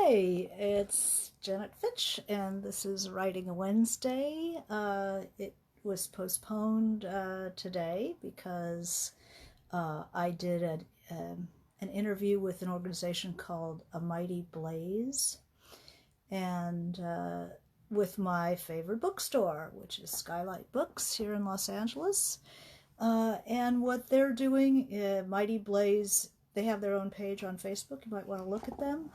Hi, it's Janet Fitch, and this is Writing a Wednesday. It was postponed today because I did an interview with an organization called A Mighty Blaze, and with my favorite bookstore, which is Skylight Books here in Los Angeles. And what they're doing, Mighty Blaze, they have their own page on Facebook. You might want to look at them.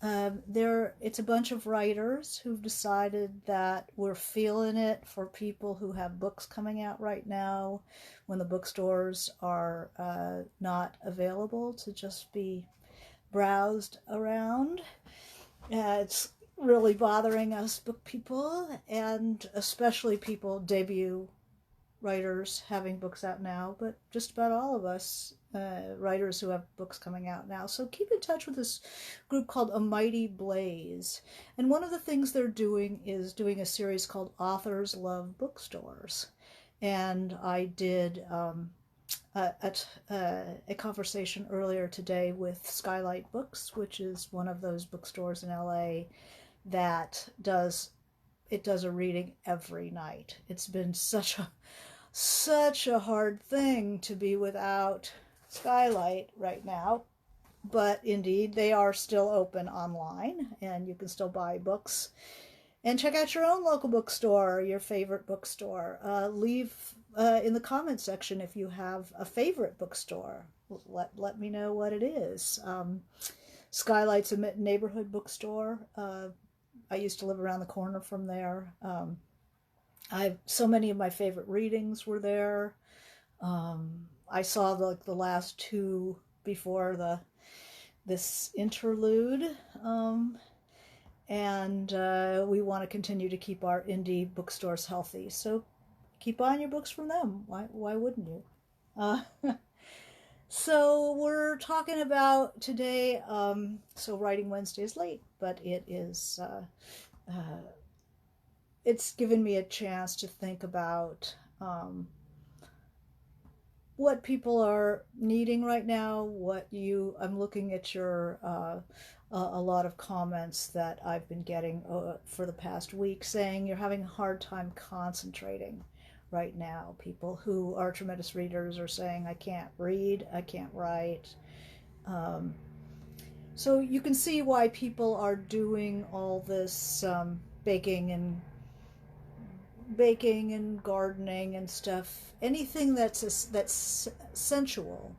It's a bunch of writers who've decided that we're feeling it for people who have books coming out right now when the bookstores are not available to just be browsed around. It's really bothering us book people, and especially people, debut writers having books out now, but just about all of us writers who have books coming out now. So keep in touch with this group called A Mighty Blaze. And one of the things they're doing is doing a series called Authors Love Bookstores. And I did a conversation earlier today with Skylight Books, which is one of those bookstores in LA that does a reading every night. It's been such a hard thing to be without Skylight right now, but indeed they are still open online and you can still buy books. And check out your own local bookstore, your favorite bookstore. Leave in the comments section if you have a favorite bookstore. Let me know what it is. Skylight's a neighborhood bookstore. I used to live around the corner from there. So many of my favorite readings were there. I saw the last two before this interlude, and we want to continue to keep our indie bookstores healthy. So keep buying your books from them. Why wouldn't you? So we're talking about today. So Writing Wednesday is late, but it is. It's given me a chance to think about what people are needing right now. I'm looking at your a lot of comments that I've been getting for the past week saying you're having a hard time concentrating right now. People who are tremendous readers are saying, I can't read, I can't write. So you can see why people are doing all this baking and gardening and stuff. Anything that's sensual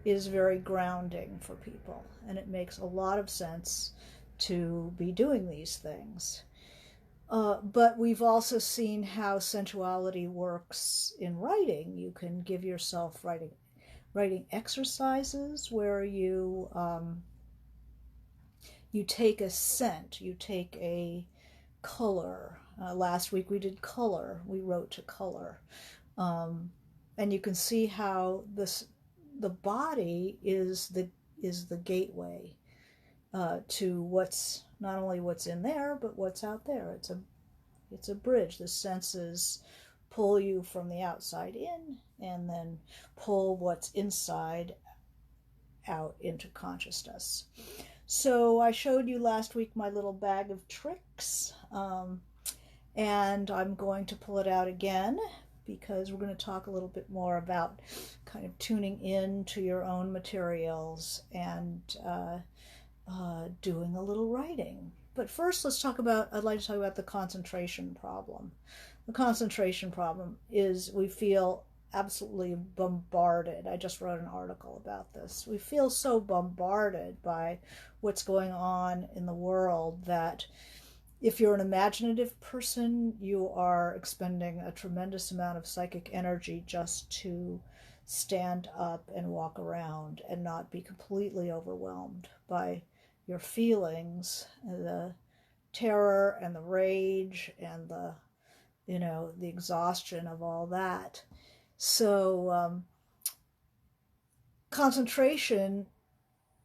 is very grounding for people, and it makes a lot of sense to be doing these things. But we've also seen how sensuality works in writing. You can give yourself writing exercises where you take a scent, you take a color. Last week we did color. We wrote to color. And you can see how the body is the gateway to what's not only what's in there, but what's out there. It's a bridge. The senses pull you from the outside in and then pull what's inside out into consciousness. So I showed you last week my little bag of tricks, and I'm going to pull it out again because we're going to talk a little bit more about kind of tuning in to your own materials and doing a little writing. But first, I'd like to talk about the concentration problem. The concentration problem is we feel absolutely bombarded. I just wrote an article about this. We feel so bombarded by what's going on in the world that if you're an imaginative person, you are expending a tremendous amount of psychic energy just to stand up and walk around and not be completely overwhelmed by your feelings, the terror and the rage and the exhaustion of all that. So concentration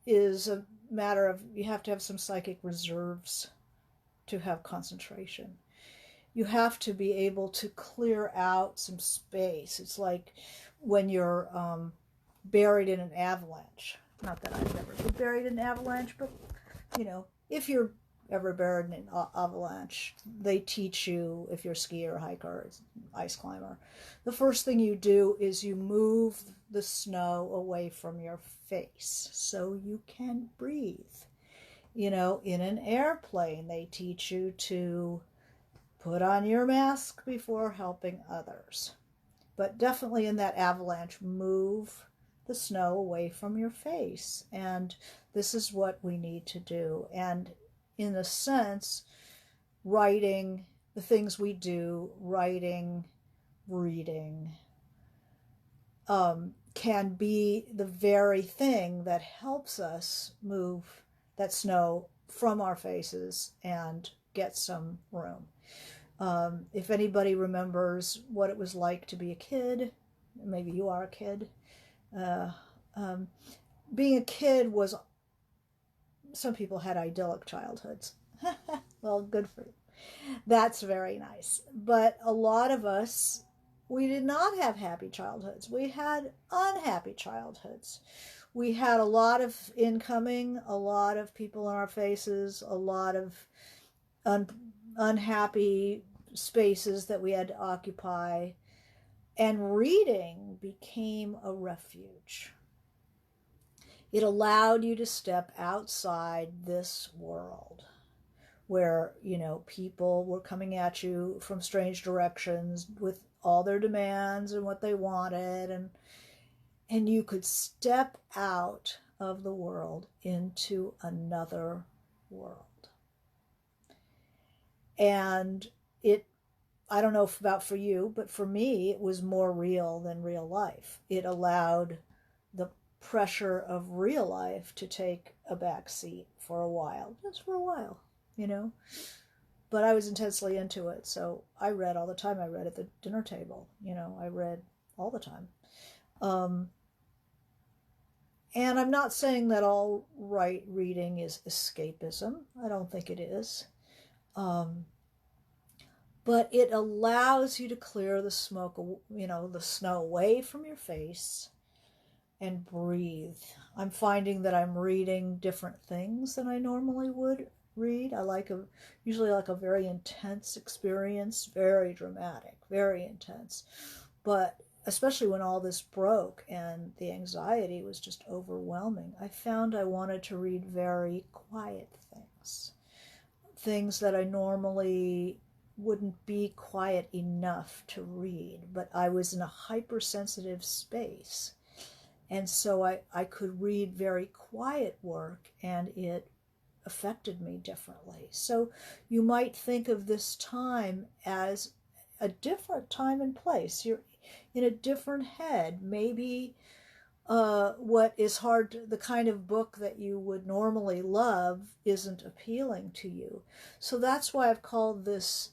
is a matter of, you have to have some psychic reserves to have concentration. You have to be able to clear out some space. It's like when you're buried in an avalanche. Not that I've ever been buried in an avalanche, but if you're ever buried in an avalanche, they teach you, if you're a skier, hiker, ice climber, the first thing you do is you move the snow away from your face so you can breathe. You know, in an airplane, they teach you to put on your mask before helping others. But definitely in that avalanche, move the snow away from your face. And this is what we need to do. And in a sense, writing, the things we do, writing, reading, can be the very thing that helps us move that snow from our faces and get some room. If anybody remembers what it was like to be a kid, maybe you are a kid. Being a kid was, some people had idyllic childhoods. Well, good for you. That's very nice. But a lot of us, we did not have happy childhoods. We had unhappy childhoods. We had a lot of incoming, a lot of people in our faces, a lot of unhappy spaces that we had to occupy. And reading became a refuge. It allowed you to step outside this world where, you know, people were coming at you from strange directions with all their demands and what they wanted, and you could step out of the world into another world. And it, I don't know about for you, but for me, it was more real than real life. It allowed the pressure of real life to take a back seat for a while, just for a while, you know. But I was intensely into it, so I read all the time. I read at the dinner table, you know, I read all the time. And I'm not saying that all reading is escapism. I don't think it is. But it allows you to clear the smoke, you know, the snow away from your face and breathe. I'm finding that I'm reading different things than I normally would read. I usually like a very intense experience, very dramatic, very intense. But especially when all this broke and the anxiety was just overwhelming, I found I wanted to read very quiet things. Things that I normally wouldn't be quiet enough to read, but I was in a hypersensitive space. And so I could read very quiet work, and it affected me differently. So you might think of this time as a different time and place. You're in a different head. Maybe what is hard, the kind of book that you would normally love isn't appealing to you. So that's why I've called this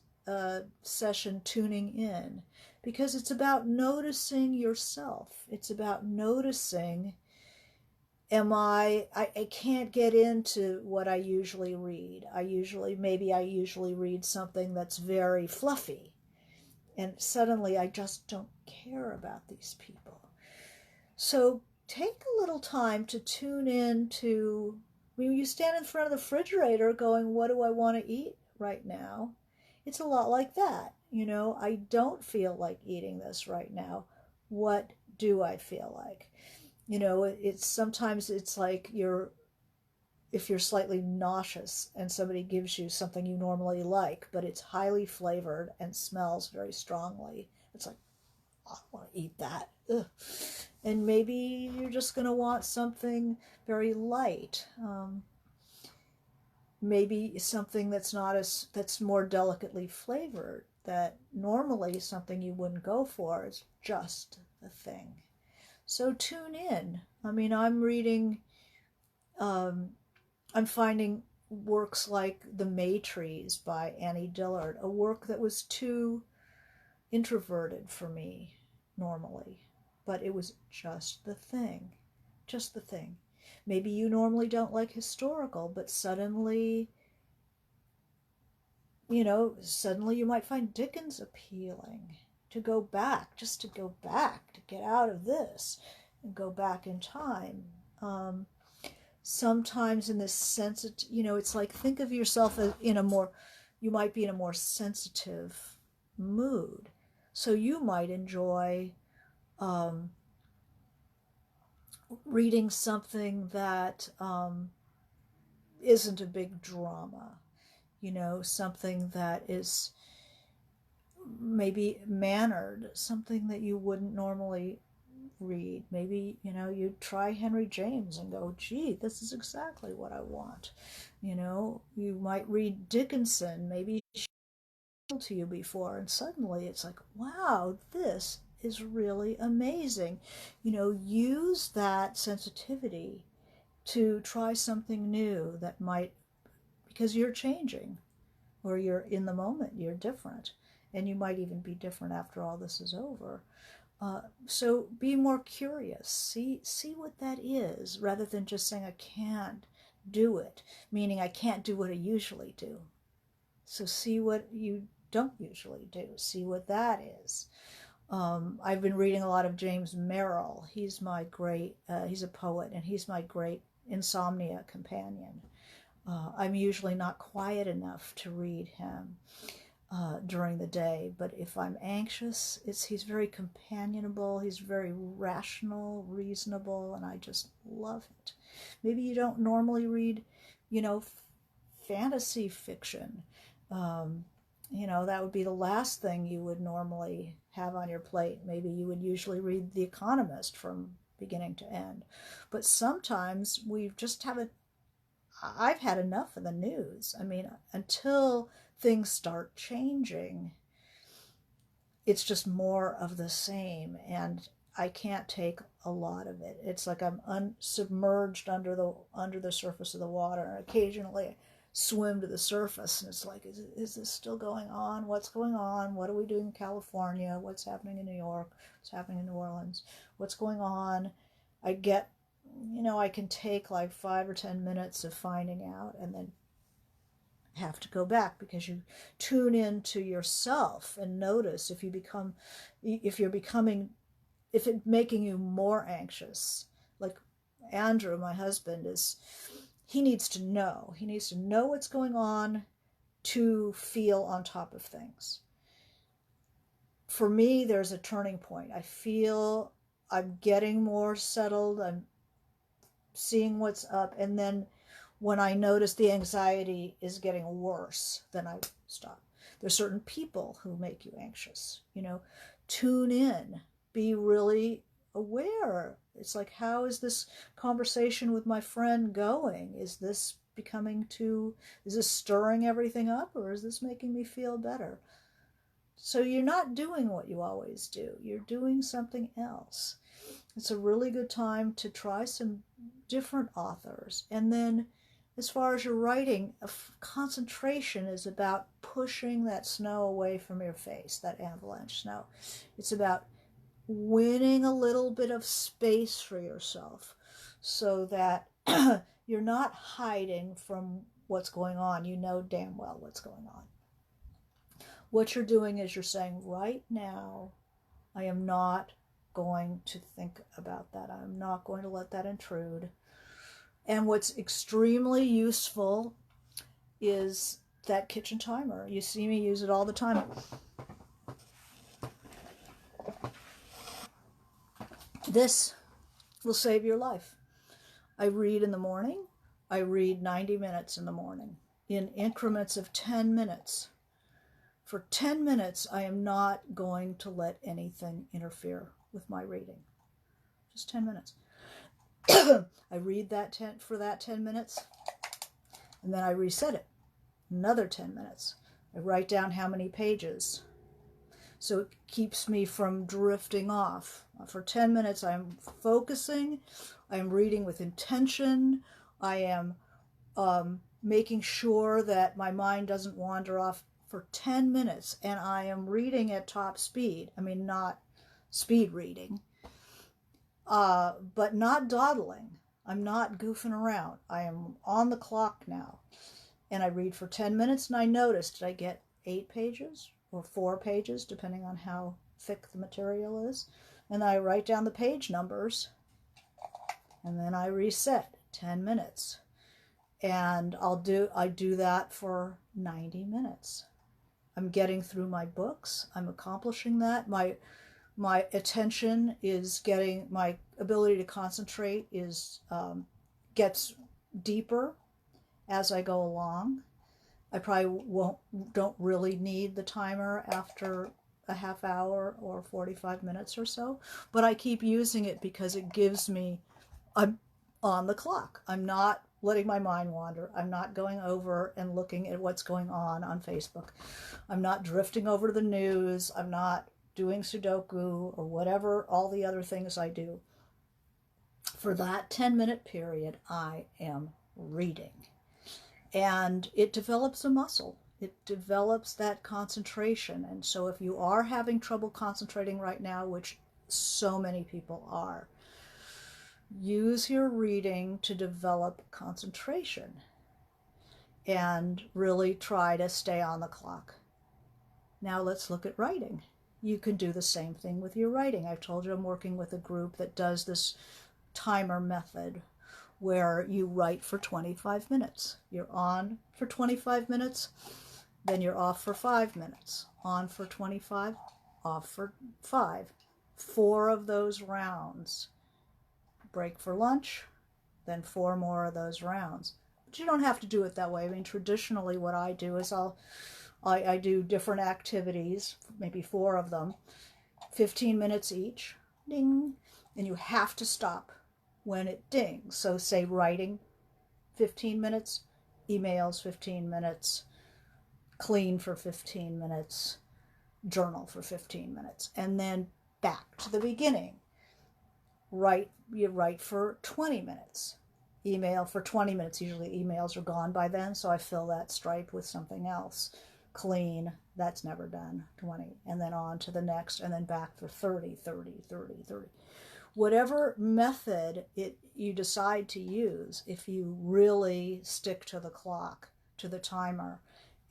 session Tuning In, because it's about noticing yourself. It's about noticing, I can't get into what I usually read. Maybe I usually read something that's very fluffy, and suddenly I just don't care about these people. So take a little time to tune in to, when you stand in front of the refrigerator going, what do I want to eat right now? It's a lot like that. You know, I don't feel like eating this right now. What do I feel like? You know, sometimes it's like if you're slightly nauseous and somebody gives you something you normally like, but it's highly flavored and smells very strongly. It's like, I don't want to eat that. Ugh. And maybe you're just going to want something very light. Maybe something that's more delicately flavored, that normally something you wouldn't go for is just the thing. So tune in. I mean, I'm reading, I'm finding works like The Maytrees by Annie Dillard, a work that was too introverted for me normally, but it was just the thing. Just the thing. Maybe you normally don't like historical, but suddenly you might find Dickens appealing. To go back, just to go back, to get out of this and go back in time. sometimes in this sensitive, it's like, think of yourself as in a more, you might be in a more sensitive mood. So you might enjoy reading something that isn't a big drama, something that is maybe mannered, something that you wouldn't normally read. Maybe, you try Henry James and go, gee, this is exactly what I want. You might read Dickinson, maybe to you before, and suddenly it's like, wow, this is really amazing. Use that sensitivity to try something new that might, because you're changing, or you're in the moment, you're different, and you might even be different after all this is over. So be more curious. See what that is, rather than just saying, I can't do it, meaning I can't do what I usually do. So see what you don't usually do. See what that is. I've been reading a lot of James Merrill. He's my great, he's a poet, and he's my great insomnia companion. I'm usually not quiet enough to read him during the day, but if I'm anxious, he's very companionable, he's very rational, reasonable, and I just love it. Maybe you don't normally read, fantasy fiction. That would be the last thing you would normally have on your plate. Maybe you would usually read The Economist from beginning to end. But sometimes we just haven't, I've had enough of the news. I mean, until things start changing, it's just more of the same, and I can't take a lot of it. It's like I'm submerged under the surface of the water, and occasionally I swim to the surface, and it's like, is this still going on? What's going on? What are we doing in California? What's happening in New York? What's happening in New Orleans? What's going on? I get, I can take like 5 or 10 minutes of finding out, and then have to go back, because you tune into yourself and notice if it's making you more anxious. Like Andrew, my husband, he needs to know what's going on to feel on top of things. For me, there's a turning point. I feel I'm getting more settled, I'm seeing what's up, and then when I notice the anxiety is getting worse, then I stop. There's certain people who make you anxious. Tune in, be really aware. It's like, how is this conversation with my friend going? Is this stirring everything up, or is this making me feel better? So you're not doing what you always do. You're doing something else. It's a really good time to try some different authors. And then, as far as your writing, concentration is about pushing that snow away from your face, that avalanche snow. It's about winning a little bit of space for yourself, so that you're not hiding from what's going on. You know damn well what's going on. What you're doing is you're saying, right now, I am not going to think about that. I'm not going to let that intrude. And what's extremely useful is that kitchen timer. You see me use it all the time. This will save your life. I read in the morning. I read 90 minutes in the morning in increments of 10 minutes. For 10 minutes, I am not going to let anything interfere with my reading. Just 10 minutes. I read for that 10 minutes, and then I reset it. Another 10 minutes. I write down how many pages, so it keeps me from drifting off. For 10 minutes, I'm focusing. I am reading with intention. I am making sure that my mind doesn't wander off for 10 minutes, and I am reading at top speed. I mean, not speed reading, but not dawdling. I'm not goofing around. I am on the clock now. And I read for 10 minutes, and I notice, did I get 8 pages or 4 pages, depending on how thick the material is? And I write down the page numbers, and then I reset. 10 minutes. And I do that for 90 minutes. I'm getting through my books. I'm accomplishing that. My attention is getting, my ability to concentrate is gets deeper as I go along. I probably don't really need the timer after a half hour or 45 minutes or so, but I keep using it because it gives me, I'm on the clock. I'm not letting my mind wander. I'm not going over and looking at what's going on Facebook. I'm not drifting over to the news. I'm not doing Sudoku or whatever, all the other things I do. For that 10-minute period, I am reading. And it develops a muscle. It develops that concentration. And so if you are having trouble concentrating right now, which so many people are, use your reading to develop concentration and really try to stay on the clock. Now let's look at writing. You can do the same thing with your writing. I've told you I'm working with a group that does this timer method where you write for 25 minutes. You're on for 25 minutes, then you're off for 5 minutes. On for 25, off for 5. 4 of those rounds. Break for lunch, then 4 more of those rounds. But you don't have to do it that way. I mean, traditionally what I do is I do different activities, maybe 4 of them, 15 minutes each, ding, and you have to stop when it dings. So say writing, 15 minutes, emails, 15 minutes, clean for 15 minutes, journal for 15 minutes, and then back to the beginning. You write for 20 minutes, email for 20 minutes. Usually emails are gone by then, so I fill that stripe with something else. Clean, that's never done, 20, and then on to the next, and then back for 30. Whatever method you decide to use, if you really stick to the clock, to the timer,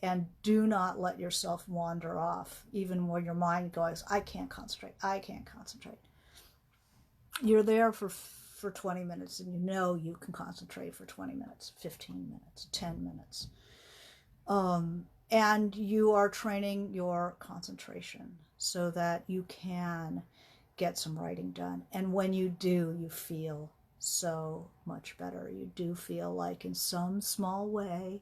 and do not let yourself wander off, even when your mind goes, I can't concentrate. You're there for 20 minutes, and you know you can concentrate for 20 minutes, 15 minutes, 10 minutes. And you are training your concentration so that you can get some writing done. And when you do, you feel so much better. You do feel like in some small way,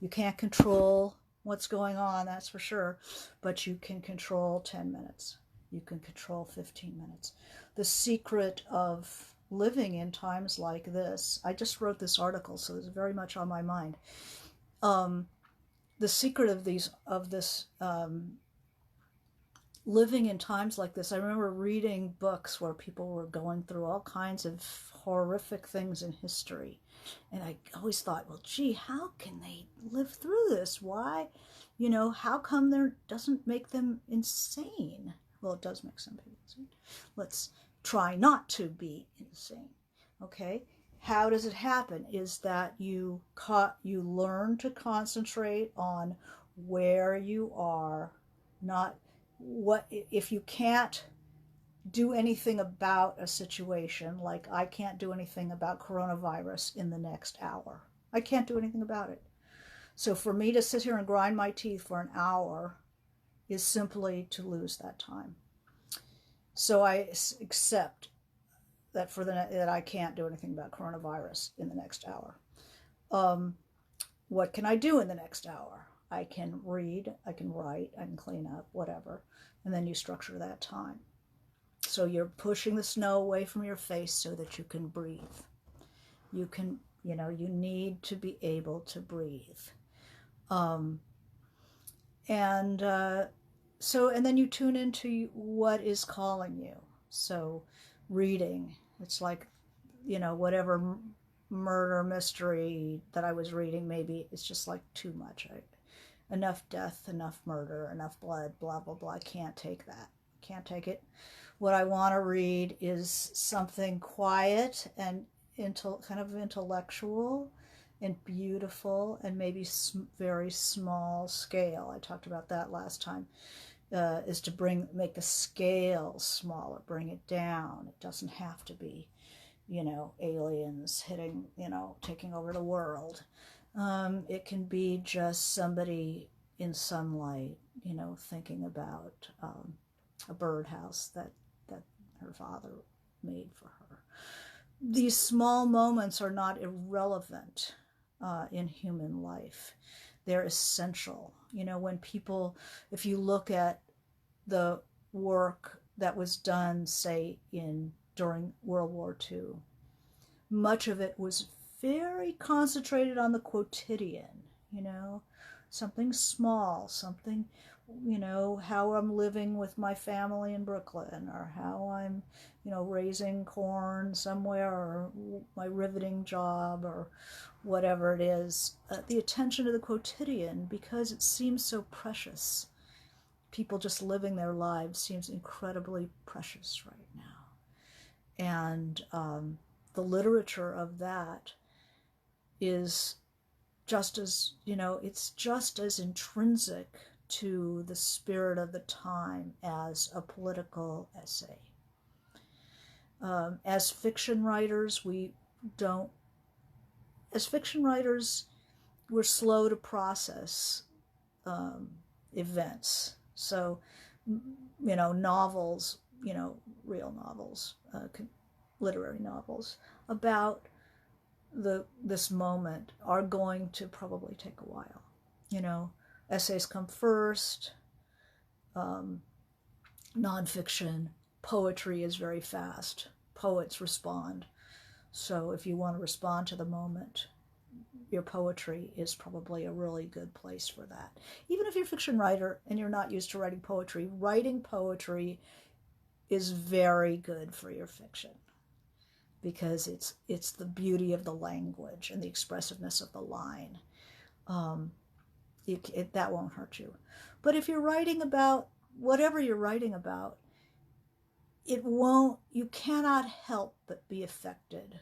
you can't control what's going on, that's for sure, but you can control 10 minutes. You can control 15 minutes. The secret of living in times like this, I just wrote this article, so it's very much on my mind. The secret of this living in times like this, I remember reading books where people were going through all kinds of horrific things in history. And I always thought, well, gee, how can they live through this? Why? How come there doesn't make them insane? Well, it does make some people insane. Let's try not to be insane, okay? How does it happen? Is that you learn to concentrate on where you are, not what, if you can't do anything about a situation, like I can't do anything about coronavirus in the next hour. I can't do anything about it. So for me to sit here and grind my teeth for an hour is simply to lose that time. So I accept that that I can't do anything about coronavirus in the next hour. What can I do in the next hour? I can read, I can write, I can clean up, whatever. And then you structure that time. So you're pushing the snow away from your face so that you can breathe. You can, you need to be able to breathe. And then you tune into what is calling you. So reading, it's like, whatever murder mystery that I was reading, maybe it's just like too much. Enough death, enough murder, enough blood, blah, blah, blah. I can't take that. Can't take it. What I want to read is something quiet and kind of intellectual and beautiful and maybe very small scale. I talked about that last time, is to make the scale smaller, bring it down. It doesn't have to be aliens hitting, taking over the world. It can be just somebody in sunlight, thinking about a birdhouse that her father made for her. These small moments are not irrelevant in human life. They're essential. When people, if you look at the work that was done, say, during World War II, much of it was very concentrated on the quotidian, something small, something, how I'm living with my family in Brooklyn, or how I'm, raising corn somewhere, or my riveting job, or whatever it is. The attention to the quotidian, because it seems so precious. People just living their lives seems incredibly precious right now. And the literature of that is just as, it's just as intrinsic to the spirit of the time as a political essay. As fiction writers, we're slow to process events. So, novels, real novels, literary novels about this moment are going to probably take a while. Essays come first, nonfiction, poetry is very fast. Poets respond. So if you want to respond to the moment, your poetry is probably a really good place for that. Even if you're a fiction writer and you're not used to writing poetry is very good for your fiction, because it's the beauty of the language and the expressiveness of the line. That won't hurt you. But if you're writing about whatever you're writing about, you cannot help but be affected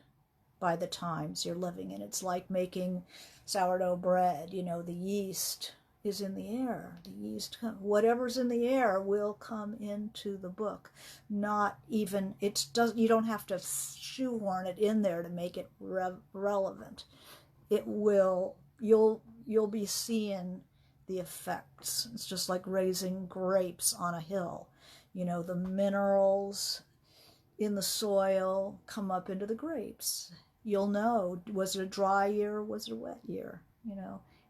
by the times you're living in. It's like making sourdough bread. The yeast is in the air. Whatever's in the air will come into the book. Not even, you don't have to shoehorn it in there to make it relevant. You'll be seeing the effects. It's just like raising grapes on a hill. The minerals in the soil come up into the grapes. You'll know, was it a dry year or was it a wet year?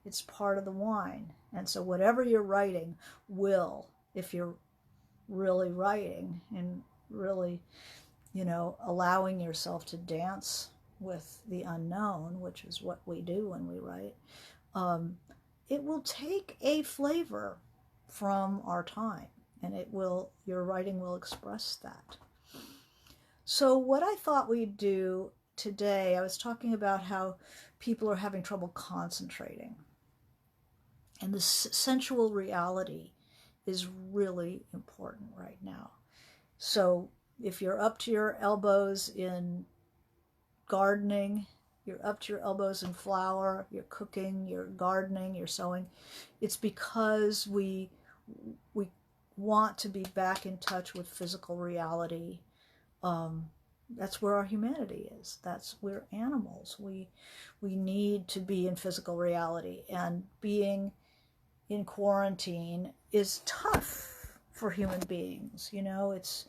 It's part of the wine. And so whatever you're writing will, if you're really writing and really, allowing yourself to dance with the unknown, which is what we do when we write, it will take a flavor from our time, and your writing will express that. So what I thought we'd do today, I was talking about how people are having trouble concentrating. And the sensual reality is really important right now. So if you're up to your elbows in gardening, you're up to your elbows in flower, you're cooking, you're gardening, you're sewing, it's because we want to be back in touch with physical reality. That's where our humanity is. We're animals. We need to be in physical reality, and being in quarantine is tough for human beings. It's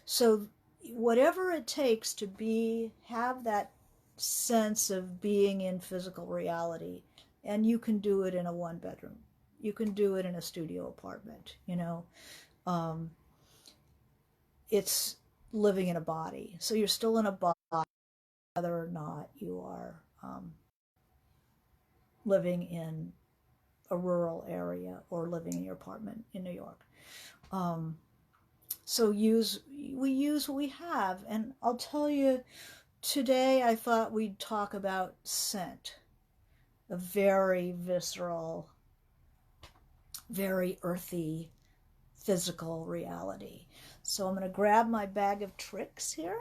so whatever it takes to have that sense of being in physical reality, and you can do it in a one bedroom. You can do it in a studio apartment. It's living in a body. So you're still in a body, whether or not you are living in a rural area or living in your apartment in New York. So we use what we have. And I'll tell you, today I thought we'd talk about scent, a very visceral, very earthy, physical reality. So I'm going to grab my bag of tricks here.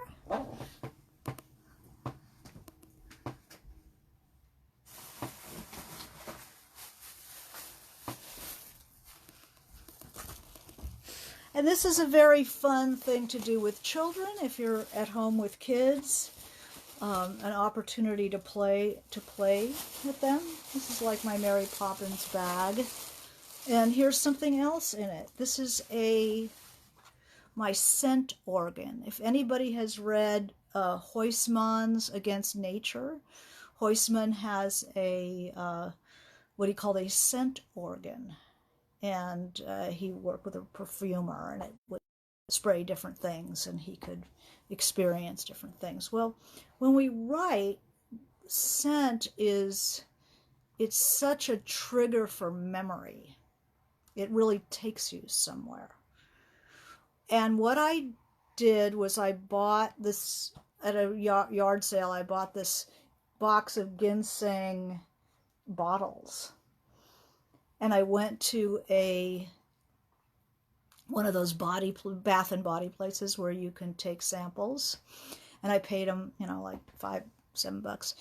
And this is a very fun thing to do with children if you're at home with kids. an opportunity to play with them. This is like my Mary Poppins bag. And here's something else in it. This is my scent organ. If anybody has read Huysmans Against Nature, Huysman has a what he called a scent organ, and he worked with a perfumer, and it would spray different things, and he could experience different things. Well, when we write, scent it's such a trigger for memory. It really takes you somewhere. And what I did was I bought this at a yard sale. I bought this box of ginseng bottles, and I went to one of those bath and body places where you can take samples, and I paid them, like $5-7,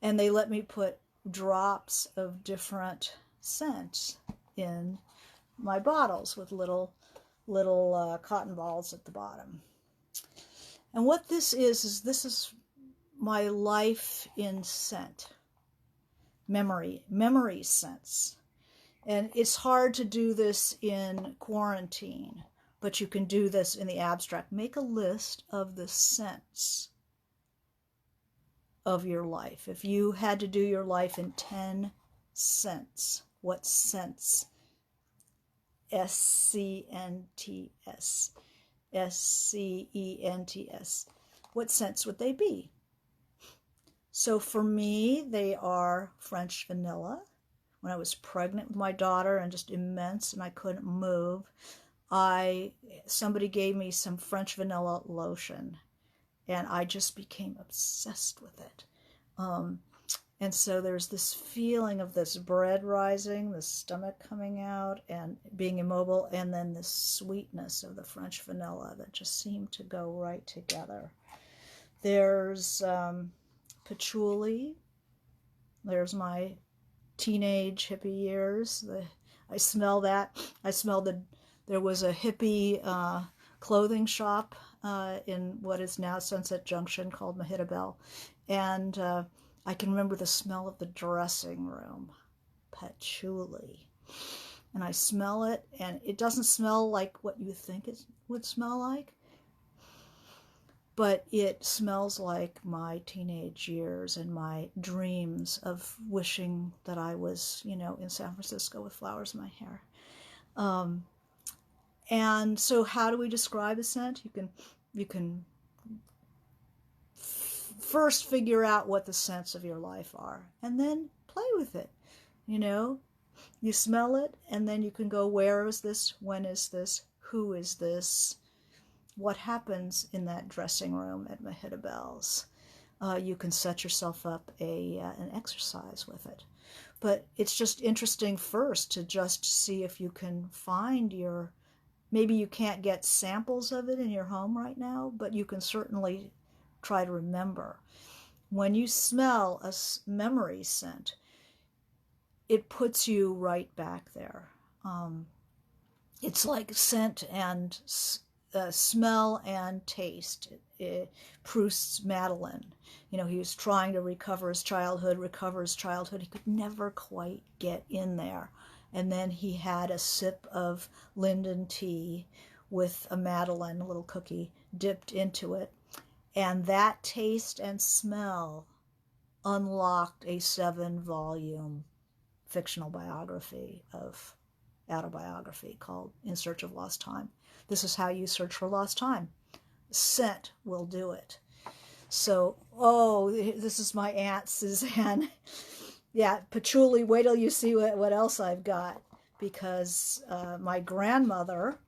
and they let me put drops of different scents in my bottles with little cotton balls at the bottom. And what this this is my life in scent, memory scents. And it's hard to do this in quarantine, but you can do this in the abstract. Make a list of the scents of your life. If you had to do your life in 10 scents, what scents? S-C-N-T-S. S-C-E-N-T-S. What scents would they be? So for me, they are French vanilla. When I was pregnant with my daughter and just immense and I couldn't move, somebody gave me some French vanilla lotion, and I just became obsessed with it. And so there's this feeling of this bread rising, the stomach coming out and being immobile, and then this sweetness of the French vanilla that just seemed to go right together. There's patchouli. There's my teenage hippie years. I smell that. I smell there was a hippie clothing shop in what is now Sunset Junction called Mahidabel, and I can remember the smell of the dressing room, patchouli, and I smell it, and it doesn't smell like what you think it would smell like, but it smells like my teenage years and my dreams of wishing that I was, in San Francisco with flowers in my hair. And so how do we describe a scent? You can first figure out what the scents of your life are, and then play with it. You smell it, and then you can go, where is this? When is this? Who is this? What happens in that dressing room at Mahidabel's? You can set yourself up an exercise with it. But it's just interesting first to just see if you can find maybe you can't get samples of it in your home right now, but you can certainly try to remember. When you smell a memory scent, it puts you right back there. It's like scent and smell and taste. Proust's Madeleine. He was trying to recover his childhood. He could never quite get in there. And then he had a sip of linden tea with a Madeleine, a little cookie, dipped into it. And that taste and smell unlocked a 7-volume fictional autobiography called In Search of Lost Time. This is how you search for lost time. Scent will do it. So, this is my Aunt Suzanne. Yeah, patchouli, wait till you see what else I've got. Because my grandmother,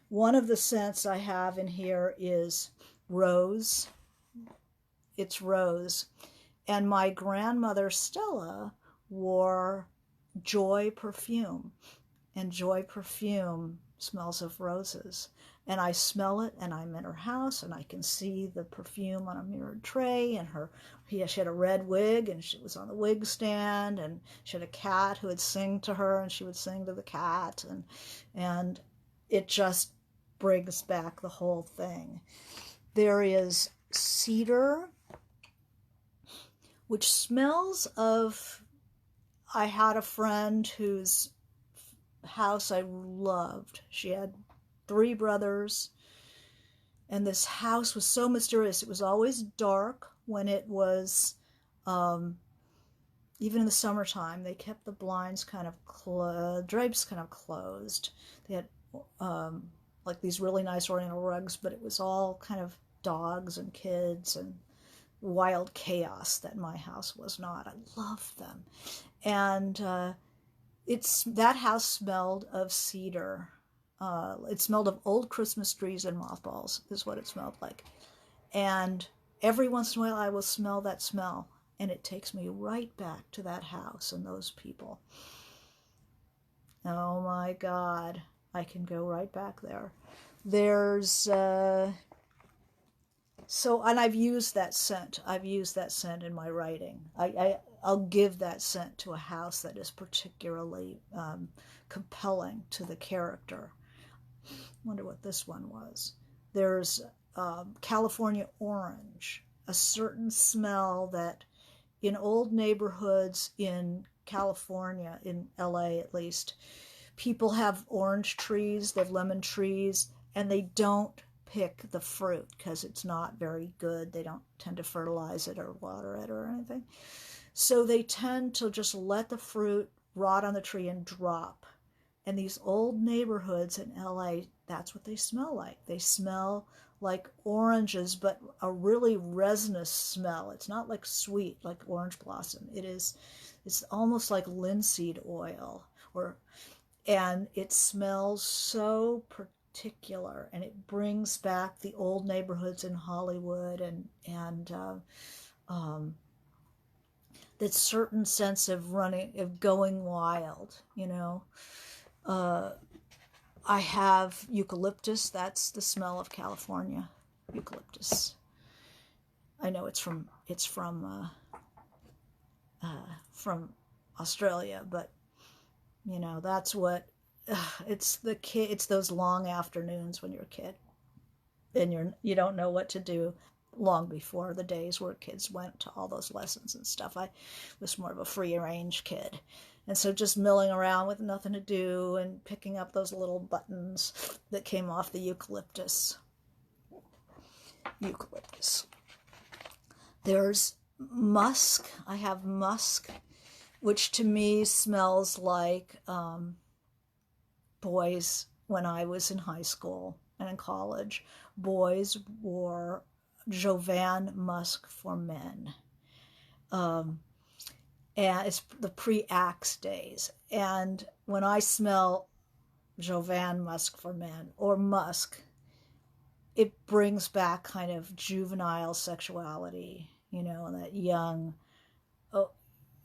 one of the scents I have in here is rose. It's rose. And my grandmother Stella wore Joy perfume. And Joy perfume smells of roses. And I smell it, and I'm in her house, and I can see the perfume on a mirrored tray, and she had a red wig, and she was on the wig stand, and she had a cat who would sing to her, and she would sing to the cat, and it just brings back the whole thing. There is cedar, which smells of, I had a friend whose house I loved. She had 3 brothers, and this house was so mysterious. It was always dark when it was, even in the summertime. They kept the blinds kind of drapes kind of closed. They had like these really nice oriental rugs, but it was all kind of dogs and kids and wild chaos that my house was not. I loved them. And that house smelled of cedar. It smelled of old Christmas trees and mothballs, is what it smelled like. And every once in a while I will smell that smell, and it takes me right back to that house and those people. Oh my God, I can go right back there. There's and I've used that scent. I've used that scent in my writing. I'll give that scent to a house that is particularly compelling to the character. Wonder what this one was. There's California orange, a certain smell that in old neighborhoods in California, in LA at least, people have orange trees, they have lemon trees, and they don't pick the fruit because it's not very good. They don't tend to fertilize it or water it or anything. So they tend to just let the fruit rot on the tree and drop. And these old neighborhoods in LA, that's what they smell like. They smell like oranges, but a really resinous smell. It's not like sweet, like orange blossom. It's almost like linseed oil, and it smells so particular, and it brings back the old neighborhoods in Hollywood and that certain sense of going wild, you know. I have eucalyptus. That's the smell of California. Eucalyptus. I know it's from Australia, but you know, that's what it's those long afternoons when you're a kid and you don't know what to do, long before the days where kids went to all those lessons and stuff. I was more of a free range kid. And so just milling around with nothing to do and picking up those little buttons that came off the eucalyptus. There's musk. I have musk, which to me smells like boys when I was in high school and in college. Boys wore Jovan musk for men. And it's the pre-Axe days. And when I smell Jovan musk for men, or musk, it brings back kind of juvenile sexuality, you know, and that young,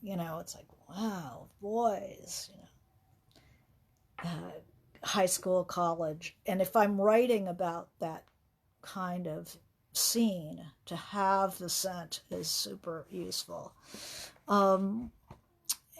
you know, it's like, wow, boys, you know, high school, college. And if I'm writing about that kind of scene, to have the scent is super useful.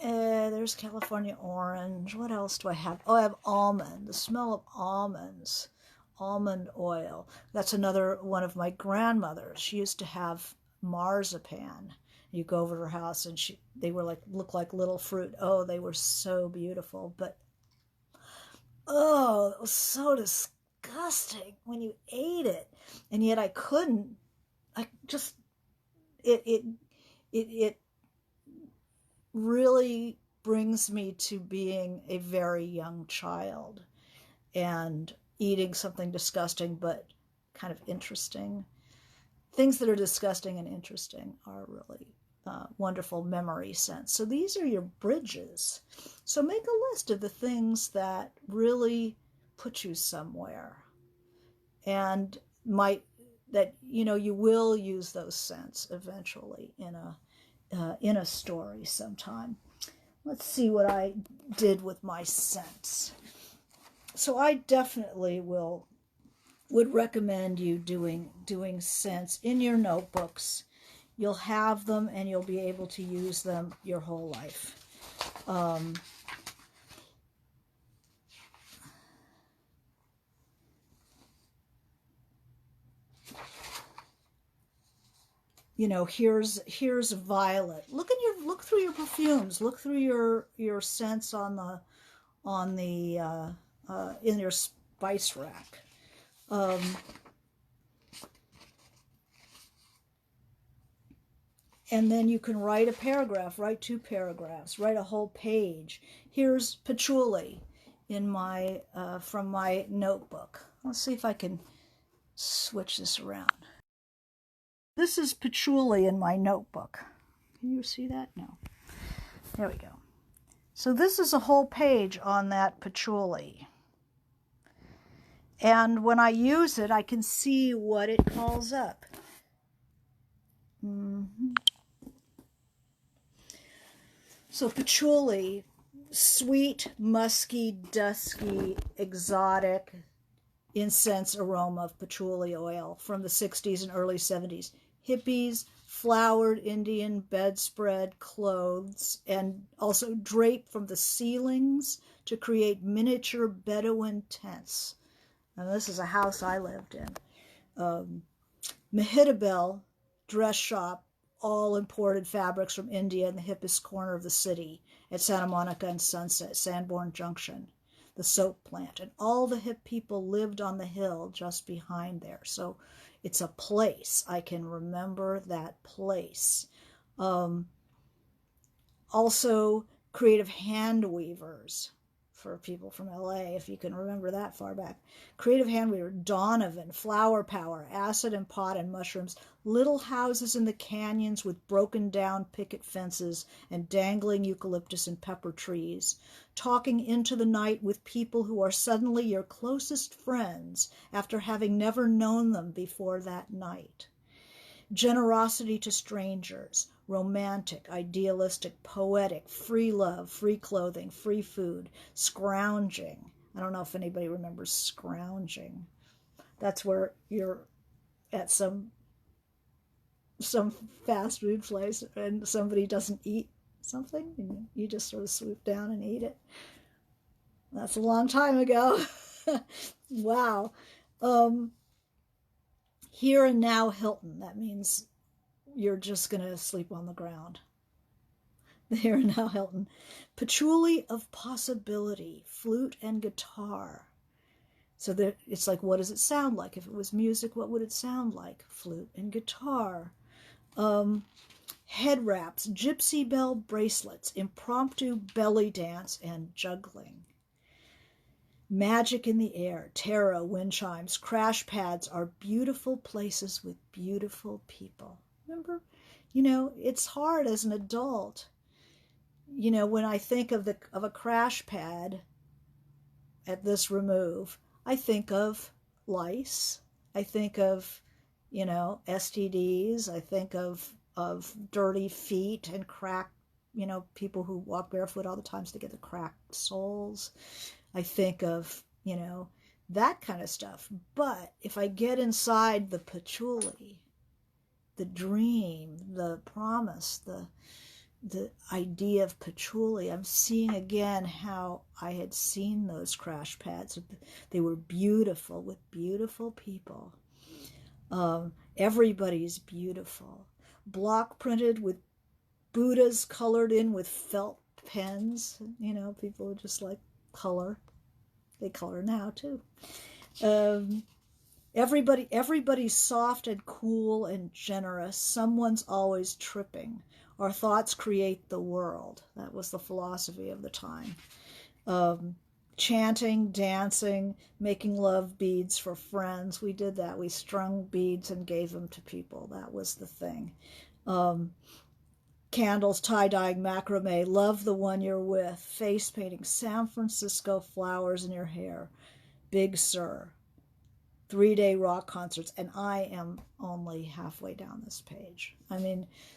There's California orange. What else do I have? Oh, I have almond. The smell of almonds. Almond oil. That's another one of my grandmothers. She used to have marzipan. You go over to her house and they were look like little fruit. Oh, they were so beautiful. But oh, it was so disgusting when you ate it. And yet I couldn't. It really brings me to being a very young child and eating something disgusting but kind of interesting. Things that are disgusting and interesting are really wonderful memory scents. So these are your bridges. So make a list of the things that really put you somewhere, and you will use those scents eventually in a story sometime. Let's see what I did with my scents. So I definitely would recommend you doing scents in your notebooks. You'll have them and you'll be able to use them your whole life. here's violet. Look through your perfumes. Look through your scents on the in your spice rack. Um, and then you can write a paragraph, write 2 paragraphs, write a whole page. Here's patchouli in my from my notebook. Let's see if I can switch this around. This is patchouli in my notebook. Can you see that? No. There we go. So this is a whole page on that patchouli. And when I use it, I can see what it calls up. So patchouli, sweet, musky, dusky, exotic incense aroma of patchouli oil from the 60s and early 70s. Hippies, flowered Indian bedspread clothes, and also draped from the ceilings to create miniature Bedouin tents. And this is a house I lived in. Mehitabel dress shop, all imported fabrics from India in the hippest corner of the city at Santa Monica and Sunset, Sanborn Junction, the soap plant. And all the hip people lived on the hill just behind there. So it's a place. I can remember that place. Also, creative hand weavers for people from LA, if you can remember that far back. Creative hand weaver, Donovan, Flower Power, Acid and Pot and Mushrooms, little houses in the canyons with broken down picket fences and dangling eucalyptus and pepper trees, talking into the night with people who are suddenly your closest friends after having never known them before that night. Generosity to strangers, romantic, idealistic, poetic, free love, free clothing, free food, scrounging. I don't know if anybody remembers scrounging. That's where you're at some fast food place and somebody doesn't eat something and you just sort of swoop down and eat it. That's a long time ago. Wow. Here and now Hilton. That means you're just going to sleep on the ground. The Here and Now Hilton. Patchouli of possibility, flute and guitar. So that it's like, what does it sound like? If it was music, what would it sound like? Flute and guitar. Head wraps, gypsy bell bracelets, impromptu belly dance, and juggling. Magic in the air, tarot, wind chimes, crash pads are beautiful places with beautiful people. Remember, it's hard as an adult. When I think of a crash pad at this remove, I think of lice. I think of, STDs. I think of dirty feet and cracked, people who walk barefoot all the time so they get the cracked soles. I think of, that kind of stuff. But if I get inside the patchouli, the dream, the promise, the idea of patchouli, I'm seeing again how I had seen those crash pads. They were beautiful with beautiful people. Everybody's beautiful. Block printed with Buddhas colored in with felt pens. People just like color. They color now too. Everybody's soft and cool and generous. Someone's always tripping. Our thoughts create the world. That was the philosophy of the time. Chanting, dancing, making love beads for friends. We did that. We strung beads and gave them to people. That was the thing. Candles, tie-dyeing, macrame, love the one you're with, face painting, San Francisco flowers in your hair, Big Sur, 3-day rock concerts, and I am only halfway down this page.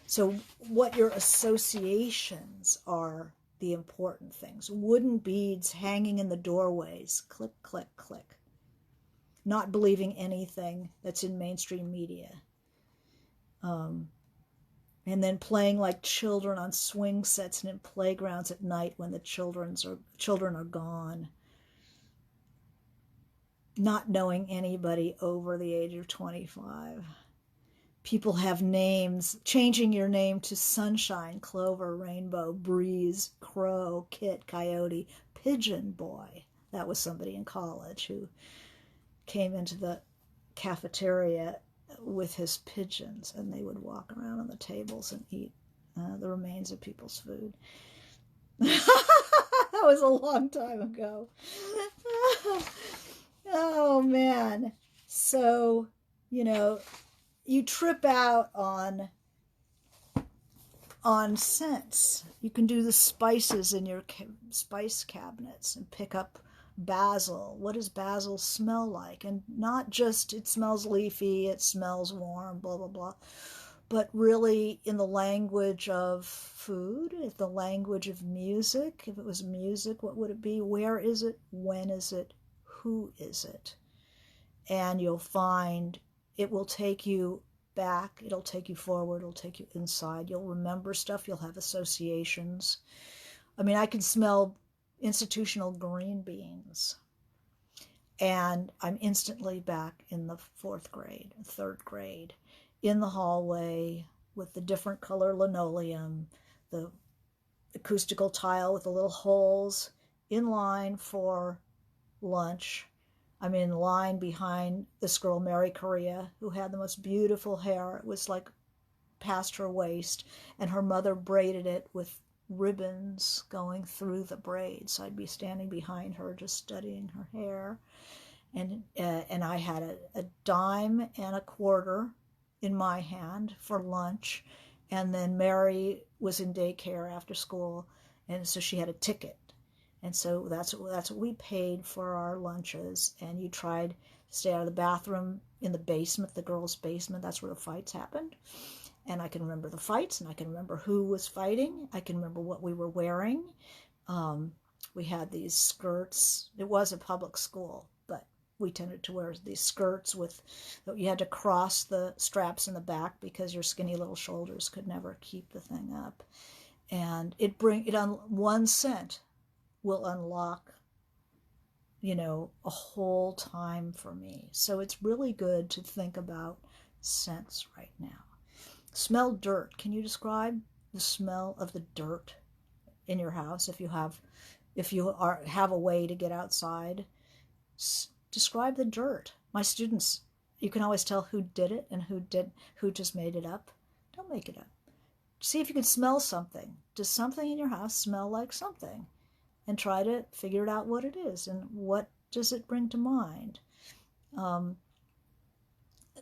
So what your associations are the important things. Wooden beads hanging in the doorways, click, click, click. Not believing anything that's in mainstream media. And then playing like children on swing sets and in playgrounds at night when the children are gone. Not knowing anybody over the age of 25. People have names, changing your name to Sunshine, Clover, Rainbow, Breeze, Crow, Kit, Coyote, Pigeon Boy. That was somebody in college who came into the cafeteria with his pigeons, and they would walk around on the tables and eat the remains of people's food. That was a long time ago. Oh, man. So, you trip out on scents. You can do the spices in your spice cabinets and pick up basil. What does basil smell like? And not just it smells leafy, it smells warm, blah, blah, blah, but really in the language of food, in the language of music. If it was music, what would it be? Where is it? When is it? Who is it? And you'll find it will take you back, it'll take you forward, it'll take you inside. You'll remember stuff, you'll have associations. I mean, I can smell institutional green beans, and I'm instantly back in the fourth grade, third grade, in the hallway with the different color linoleum, the acoustical tile with the little holes, in line for lunch. I'm in line behind this girl, Mary Correa, who had the most beautiful hair. It was like past her waist, and her mother braided it with ribbons going through the braids. So I'd be standing behind her just studying her hair. And I had a dime and a quarter in my hand for lunch. And then Mary was in daycare after school, and so she had a ticket. And so that's what we paid for our lunches. And you tried to stay out of the bathroom in the basement, the girls' basement. That's where the fights happened. And I can remember the fights, and I can remember who was fighting. I can remember what we were wearing. We had these skirts. It was a public school, but we tended to wear these skirts with, you had to cross the straps in the back because your skinny little shoulders could never keep the thing up. And one scent will unlock, a whole time for me. So it's really good to think about scents right now. Smell dirt. Can you describe the smell of the dirt in your house if you have a way to get outside? Describe the dirt. My students, you can always tell who did it and who just made it up. Don't make it up. See if you can smell something. Does something in your house smell like something? And try to figure out what it is and what does it bring to mind.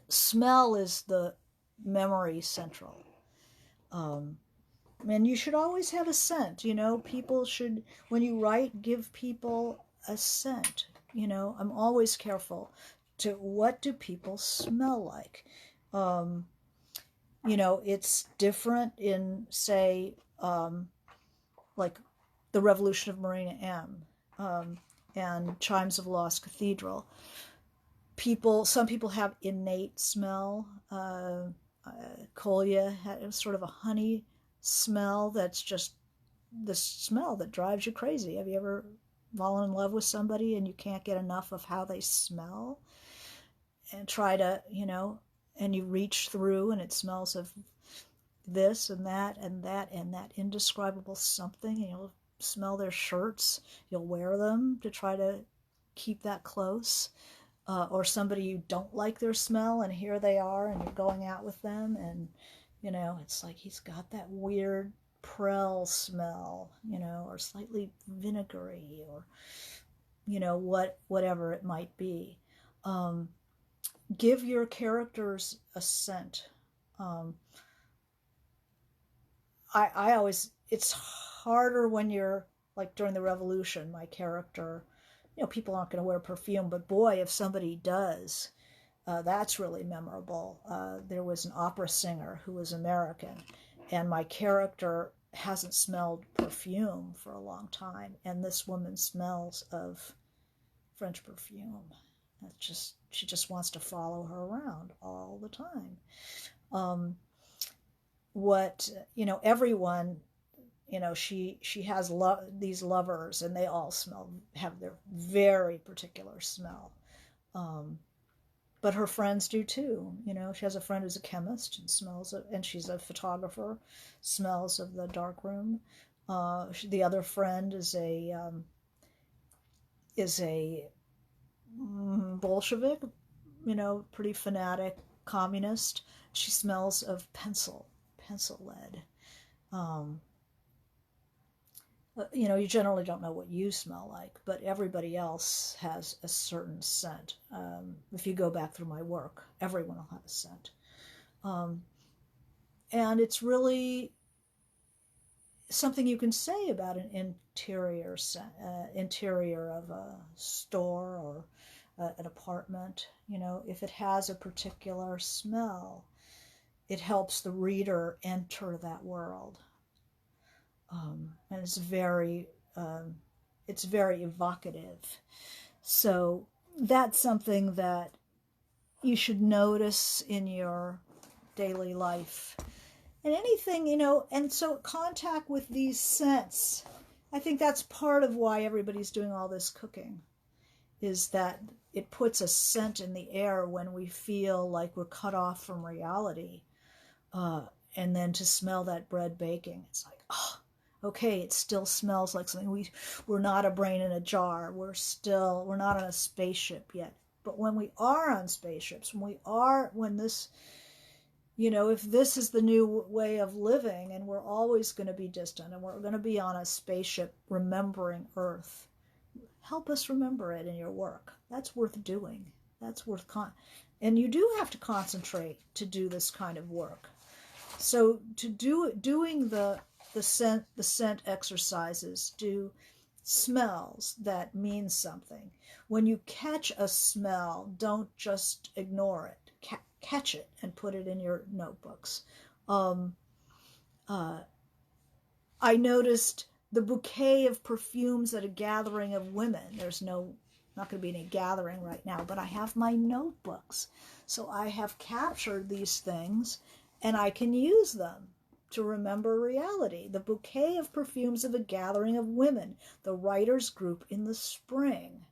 Smell is the memory central. And you should always have a scent. People should, when you write, give people a scent. I'm always careful to what do people smell like. It's different in, say, like The Revolution of Marina M. And Chimes of Lost Cathedral. Some people have innate smell. Kolya had sort of a honey smell that's just the smell that drives you crazy. Have you ever fallen in love with somebody and you can't get enough of how they smell? And try to, and you reach through and it smells of this and that and that and that indescribable something, and you'll smell their shirts, you'll wear them to try to keep that close. Or somebody you don't like their smell, and here they are, and you're going out with them, and it's like he's got that weird Prel smell, or slightly vinegary, or whatever it might be. Give your characters a scent. I always, it's harder when you're like during the Revolution, my character, people aren't going to wear perfume, but boy, if somebody does, that's really memorable. There was an opera singer who was American, and my character hasn't smelled perfume for a long time, and this woman smells of French perfume. She just wants to follow her around all the time. Everyone, she has these lovers, and they all have their very particular smell. but her friends do too. You know, she has a friend who's a chemist and smells it, and she's a photographer, smells of the dark room. The other friend is a Bolshevik, you know, pretty fanatic communist. She smells of pencil lead. Um, you know, you generally don't know what you smell like, but everybody else has a certain scent. If you go back through my work, everyone will have a scent. Um, and it's really something you can say about an interior of a store or an apartment. You know, if it has a particular smell, it helps the reader enter that world. And it's very evocative. So that's something that you should notice in your daily life. And anything, you know, and so contact with these scents, I think that's part of why everybody's doing all this cooking, is that it puts a scent in the air when we feel like we're cut off from reality. And then to smell that bread baking, it's like, oh, okay, it still smells like something. We're not a brain in a jar. We're not on a spaceship yet. But when we are on spaceships, when this, you know, if this is the new way of living and we're always going to be distant and we're going to be on a spaceship remembering Earth, help us remember it in your work. That's worth doing. That's worth and you do have to concentrate to do this kind of work. So doing the scent exercises, do smells that mean something. When you catch a smell, don't just ignore it. Catch it and put it in your notebooks. I noticed the bouquet of perfumes at a gathering of women. There's not going to be any gathering right now, but I have my notebooks. So I have captured these things and I can use them to remember reality. The bouquet of perfumes of a gathering of women, the writers' group in the spring.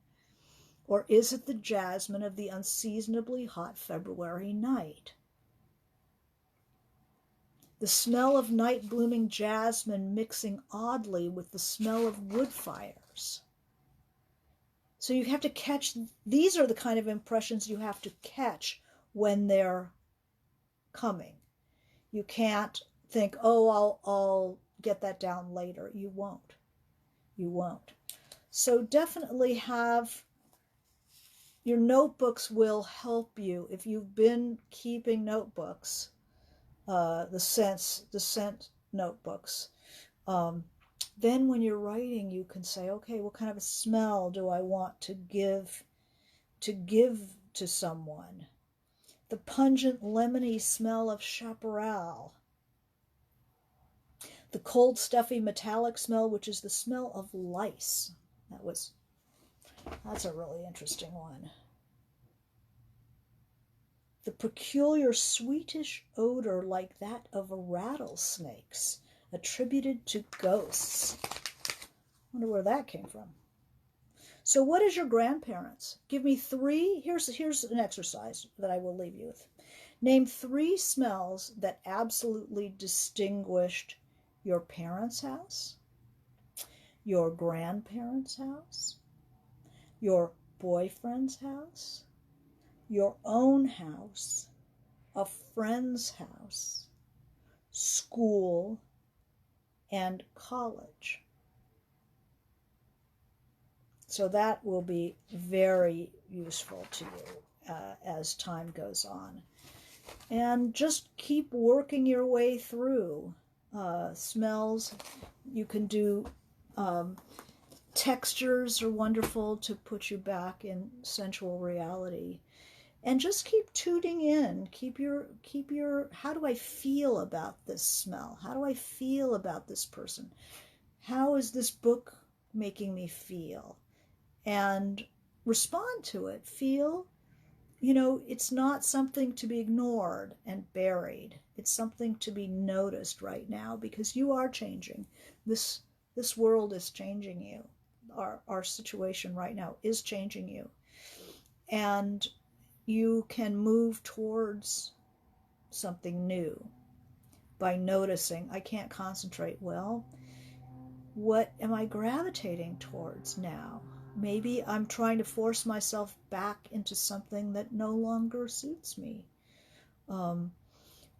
Or is it the jasmine of the unseasonably hot February night? The smell of night-blooming jasmine mixing oddly with the smell of wood fires. So you have to catch, these are the kind of impressions you have to catch when they're coming. You can't think, oh, I'll get that down later. You won't. You won't. So definitely have, your notebooks will help you. If you've been keeping notebooks, the scent notebooks, then when you're writing, you can say, okay, what kind of a smell do I want to give to someone? The pungent lemony smell of chaparral. The cold, stuffy, metallic smell, which is the smell of lice. That's a really interesting one. The peculiar sweetish odor like that of rattlesnakes, attributed to ghosts. Wonder where that came from. So what is your grandparents? Give me three. Here's an exercise that I will leave you with. Name three smells that absolutely distinguished your parents' house, your grandparents' house, your boyfriend's house, your own house, a friend's house, school, and college. So that will be very useful to you as time goes on. And just keep working your way through smells. You can do textures are wonderful to put you back in sensual reality. And just keep tuning in. Keep your, how do I feel about this smell? How do I feel about this person? How is this book making me feel? And respond to it. Feel, you know, it's not something to be ignored and buried. It's something to be noticed right now, because you are changing. This world is changing you. Our situation right now is changing you. And you can move towards something new by noticing, I can't concentrate well. What am I gravitating towards now? Maybe I'm trying to force myself back into something that no longer suits me.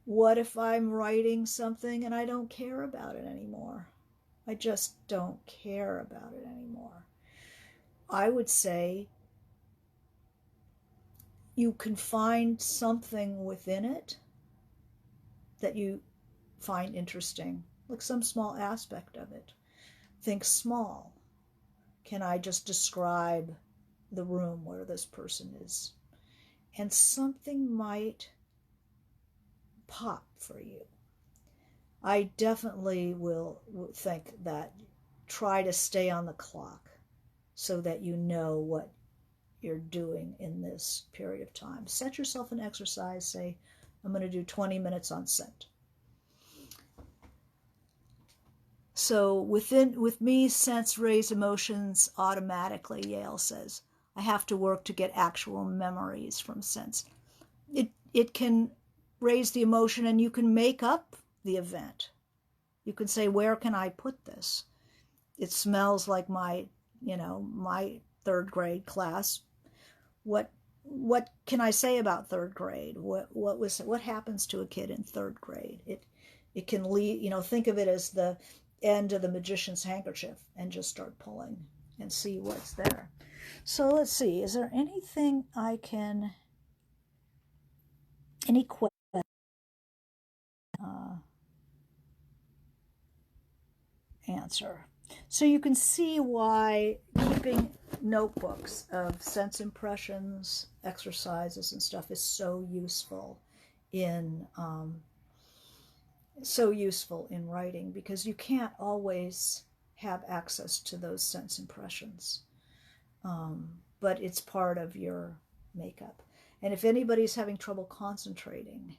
What if I'm writing something and I don't care about it anymore? I just don't care about it anymore. I would say you can find something within it that you find interesting, like some small aspect of it. Think small. Can I just describe the room where this person is? And something might pop for you. I definitely will think that try to stay on the clock so that you know what you're doing in this period of time. Set yourself an exercise. Say, I'm going to do 20 minutes on scent. So with me, sense raise emotions automatically, Yale says. I have to work to get actual memories from sense. It can raise the emotion, and you can make up the event. You can say, where can I put this? It smells like my third grade class. What can I say about third grade? What happens to a kid in third grade? It can lead, think of it as the end of the magician's handkerchief and just start pulling and see what's there. So let's see, is there anything any question answer? So you can see why keeping notebooks of sense impressions, exercises, and stuff is so useful in writing, because you can't always have access to those sense impressions, but it's part of your makeup. And if anybody's having trouble concentrating,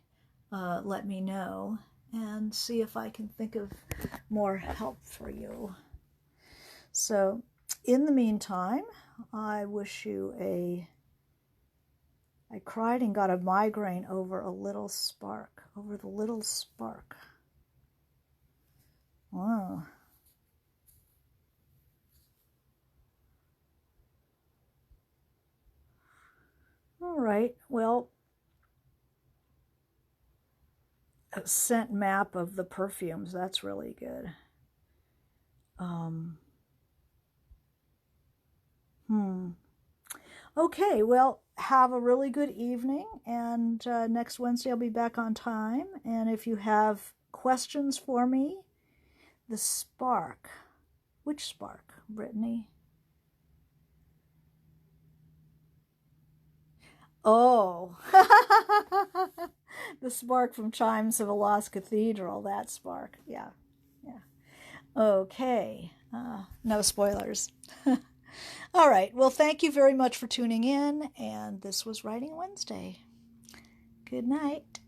let me know and see if I can think of more help for you. So in the meantime, I wish you I cried and got a migraine over the little spark. Wow. All right, well, a scent map of the perfumes, that's really good. Okay, well, have a really good evening, and next Wednesday I'll be back on time. And if you have questions for me, the spark. Which spark, Brittany? Oh, the spark from Chimes of a Lost Cathedral, that spark. Yeah. Okay, no spoilers. All right, well, thank you very much for tuning in, and this was Writing Wednesday. Good night.